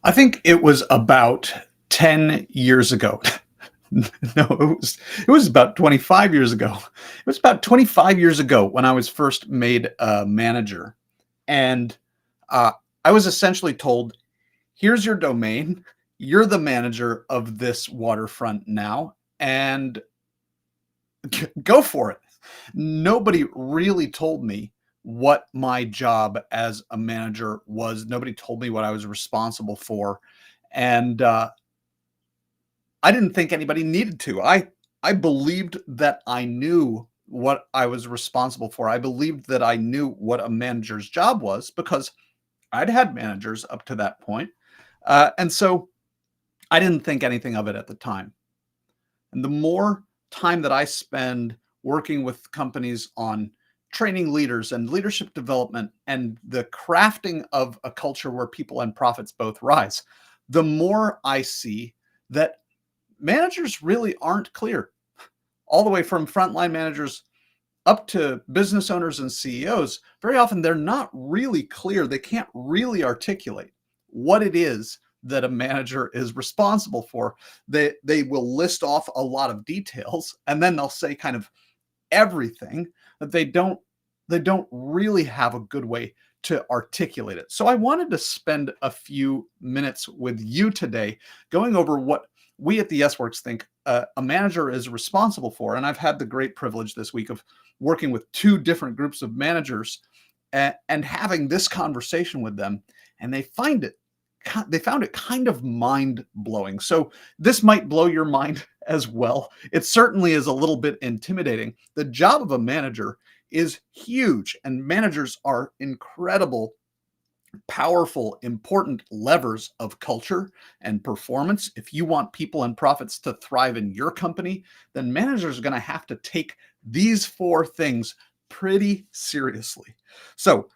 I think it was about 10 years ago. No, it was about 25 years ago. It was about 25 years ago when I was first made a manager, and, uh, I was essentially told, "Here's your domain. You're the manager of this waterfront now, and go for it." Nobody really told me what my job as a manager was. Nobody told me what I was responsible for, and, I didn't think anybody needed to. I believed that I knew what I was responsible for. I believed that I knew what a manager's job was because I'd had managers up to that point. And so I didn't think anything of it at the time. And the more time that I spend working with companies on training leaders and leadership development and the crafting of a culture where people and profits both rise, the more I see that managers really aren't clear, all the way from frontline managers up to business owners and CEOs. Very often they're not really clear. They can't really articulate what it is that a manager is responsible for. They will list off a lot of details and then they'll say kind of everything that they don't really have a good way to articulate it. So I wanted to spend a few minutes with you today going over what we at the S Works think a manager is responsible for. And I've had the great privilege this week of working with two different groups of managers and having this conversation with them, and they found it kind of mind blowing. So this might blow your mind as well. It certainly is a little bit intimidating. The job of a manager is huge, and managers are incredible, powerful, important levers of culture and performance. If you want people and profits to thrive in your company, then managers are going to have to take these four things pretty seriously. So,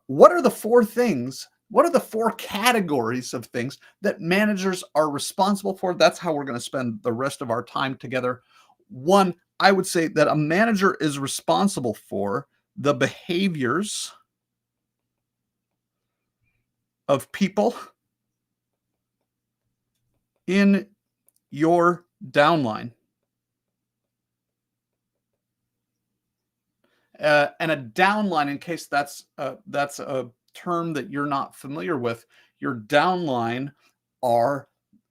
what are the four things? What are the four categories of things that managers are responsible for? That's how we're going to spend the rest of our time together. One, I would say that a manager is responsible for the behaviors of people in your downline. And a downline, in case that's a term that you're not familiar with, your downline are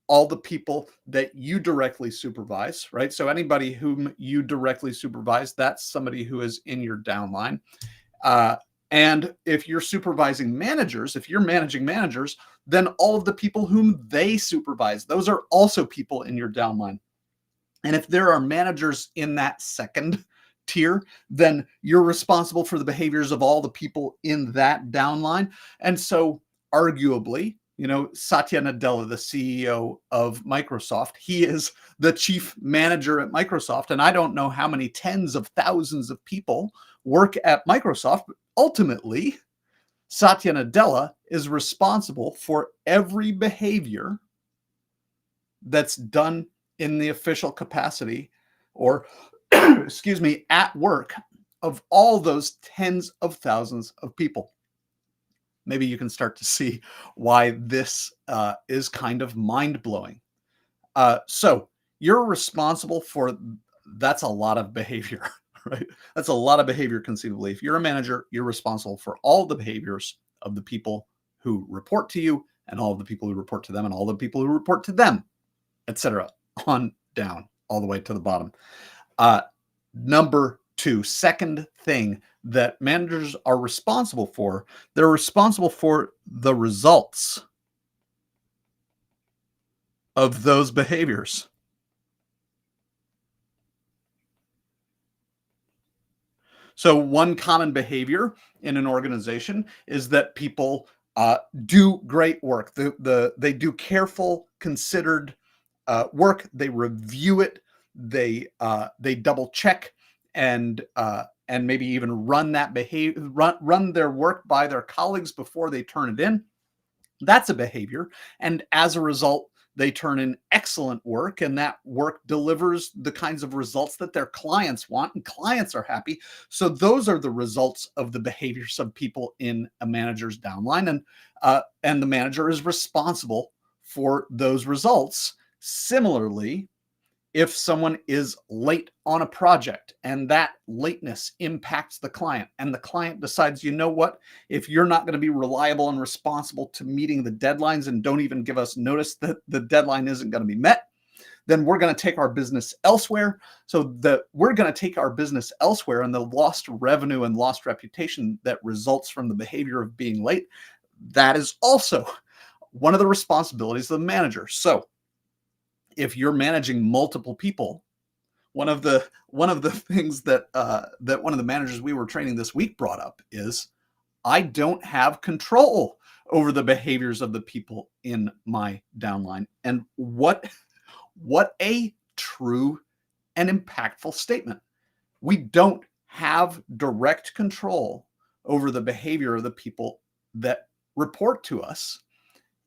all the people that you directly supervise, right? So anybody whom you directly supervise, that's somebody who is in your downline. Uh, and if you're supervising managers, if you're managing managers, then all of the people whom they supervise, those are also people in your downline. And if there are managers in that second tier, then you're responsible for the behaviors of all the people in that downline. And so, arguably, Satya Nadella, the CEO of Microsoft, he is the chief manager at Microsoft. And I don't know how many tens of thousands of people work at Microsoft, but ultimately, Satya Nadella is responsible for every behavior that's done in the official capacity or, excuse me, at work of all those tens of thousands of people. Maybe you can start to see why this is kind of mind blowing. So you're responsible for that's a lot of behavior, right? That's a lot of behavior conceivably. If you're a manager, you're responsible for all the behaviors of the people who report to you and all of the people who report to them and all the people who report to them, etc., on down all the way to the bottom. Number two, second thing that managers are responsible for, they're responsible for the results of those behaviors. So one common behavior in an organization is that people do great work. They do careful, considered work. They review it. They double check and maybe even run that behavior, run their work by their colleagues before they turn it in. That's a behavior, and as a result, they turn in excellent work, and that work delivers the kinds of results that their clients want, and clients are happy. So those are the results of the behaviors of people in a manager's downline. And and the manager is responsible for those results. Similarly, if someone is late on a project and that lateness impacts the client and the client decides, you know what, if you're not going to be reliable and responsible to meeting the deadlines and don't even give us notice that the deadline isn't going to be met, then we're going to take our business elsewhere. So that we're going to take our business elsewhere, and the lost revenue and lost reputation that results from the behavior of being late, that is also one of the responsibilities of the manager. So if you're managing multiple people, one of the things that that one of the managers we were training this week brought up is, I don't have control over the behaviors of the people in my downline. And what a true and impactful statement. We don't have direct control over the behavior of the people that report to us,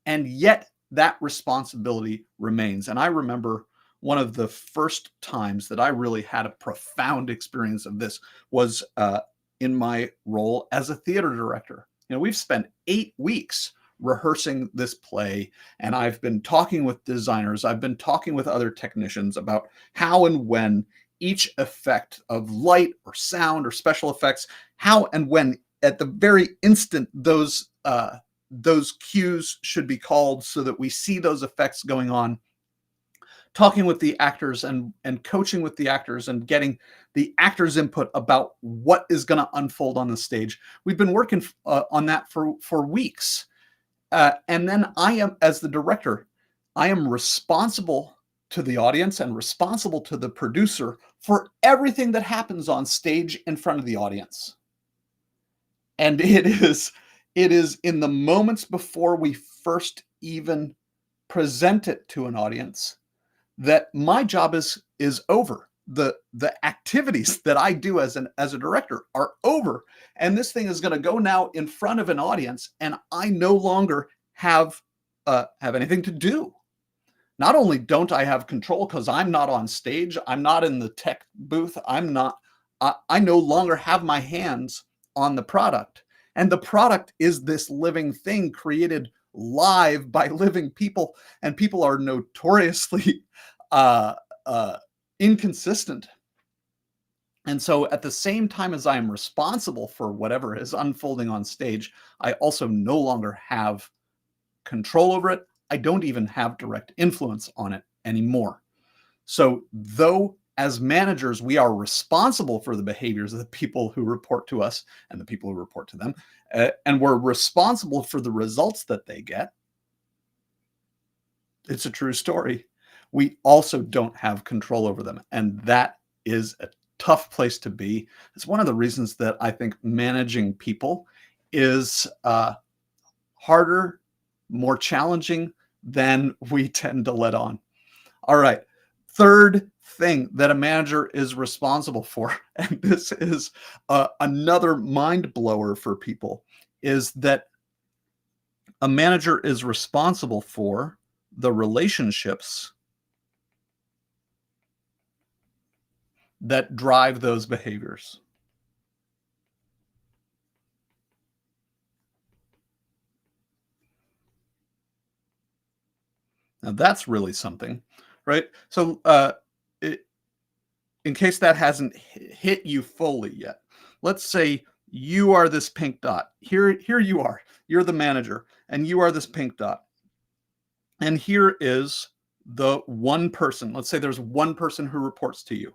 and yet that responsibility remains. And I remember one of the first times that I really had a profound experience of this was in my role as a theater director. You know, we've spent 8 weeks rehearsing this play, and I've been talking with designers, I've been talking with other technicians about how and when each effect of light or sound or special effects, how and when at the very instant those cues should be called so that we see those effects going on, talking with the actors and coaching with the actors and getting the actors' input about what is going to unfold on the stage. We've been working on that for weeks. And then I am, as the director, I am responsible to the audience and responsible to the producer for everything that happens on stage in front of the audience. And it is in the moments before we first even present it to an audience that my job is over. The activities that I do as a director are over, and this thing is going to go now in front of an audience, and I no longer have anything to do. Not only don't I have control because I'm not on stage, I'm not in the tech booth, I no longer have my hands on the product. And the product is this living thing created live by living people, and people are notoriously inconsistent. And so at the same time as I am responsible for whatever is unfolding on stage, I also no longer have control over it. I don't even have direct influence on it anymore. So though as managers, we are responsible for the behaviors of the people who report to us and the people who report to them, and we're responsible for the results that they get, it's a true story. We also don't have control over them. And that is a tough place to be. It's one of the reasons that I think managing people is harder, more challenging than we tend to let on. All right. Third thing that a manager is responsible for, and this is another mind blower for people, is that a manager is responsible for the relationships that drive those behaviors. Now that's really something, right? So in case that hasn't hit you fully yet, let's say you are this pink dot. Here you are. You're the manager, and you are this pink dot. And here is the one person. Let's say there's one person who reports to you.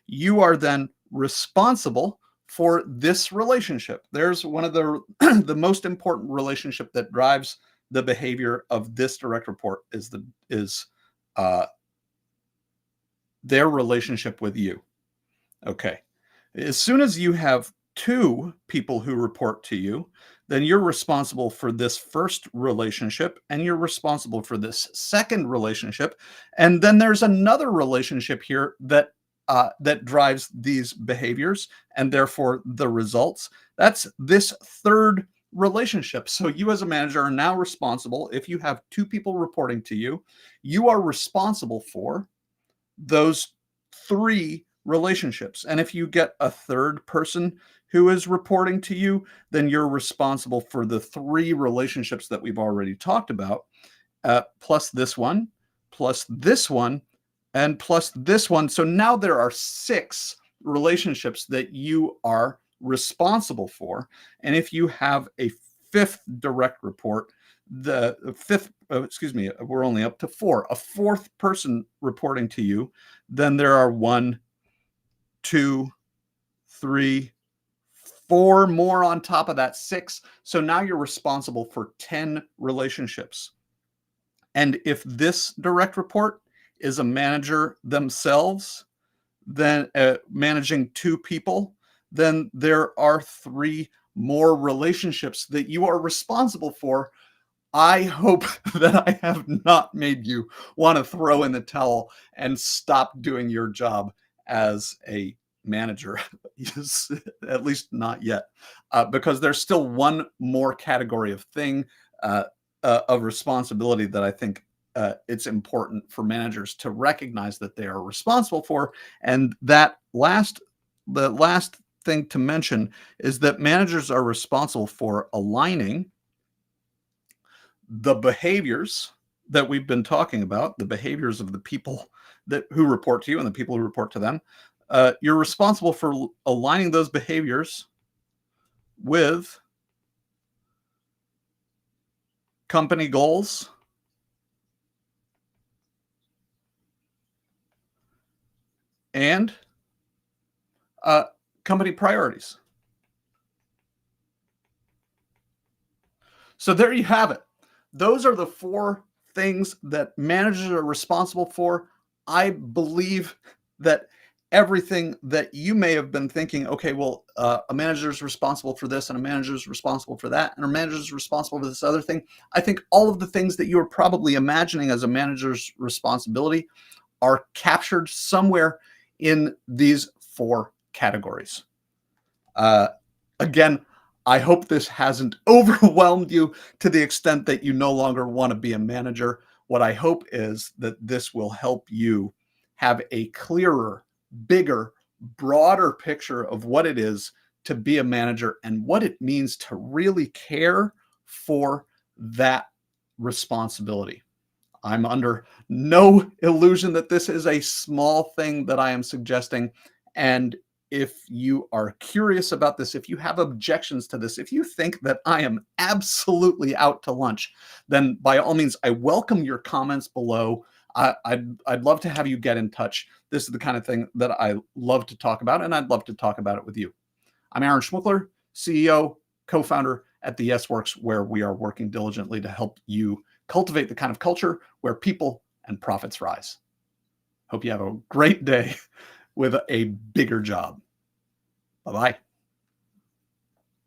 You are then responsible for this relationship. There's one of the the most important relationship that drives the behavior of this direct report is their relationship with you. Okay. As soon as you have two people who report to you, then you're responsible for this first relationship and you're responsible for this second relationship. And then there's another relationship here that drives these behaviors and therefore the results. That's this third relationship. So you as a manager are now responsible. If you have two people reporting to you, you are responsible for those three relationships. And if you get a third person who is reporting to you, then you're responsible for the three relationships that we've already talked about, plus this one, plus this one, and plus this one. So now there are six relationships that you are responsible for. And if you have a fifth direct report, the fifth, excuse me, we're only up to four, a fourth person reporting to you, then there are one, two, three, four more on top of that, six. So now you're responsible for 10 relationships. And if this direct report is a manager themselves, then managing two people, then there are three more relationships that you are responsible for. I hope that I have not made you want to throw in the towel and stop doing your job as a manager, at least not yet, because there's still one more category of thing, of responsibility that I think it's important for managers to recognize that they are responsible for. And the last thing to mention is that managers are responsible for aligning the behaviors that we've been talking about, the behaviors of the people who report to you and the people who report to them. You're responsible for aligning those behaviors with company goals and company priorities. So there you have it. Those are the four things that managers are responsible for. I believe that everything that you may have been thinking, okay, well, a manager is responsible for this and a manager is responsible for that and a manager is responsible for this other thing. I think all of the things that you're probably imagining as a manager's responsibility are captured somewhere in these four categories. Again, I hope this hasn't overwhelmed you to the extent that you no longer want to be a manager. What I hope is that this will help you have a clearer, bigger, broader picture of what it is to be a manager and what it means to really care for that responsibility. I'm under no illusion that this is a small thing that I am suggesting. And if you are curious about this, if you have objections to this, if you think that I am absolutely out to lunch, then by all means, I welcome your comments below. I'd love to have you get in touch. This is the kind of thing that I love to talk about, and I'd love to talk about it with you. I'm Aaron Schmuckler, CEO, co-founder at the Yes Works, where we are working diligently to help you cultivate the kind of culture where people and profits rise. Hope you have a great day with a bigger job. Bye-bye.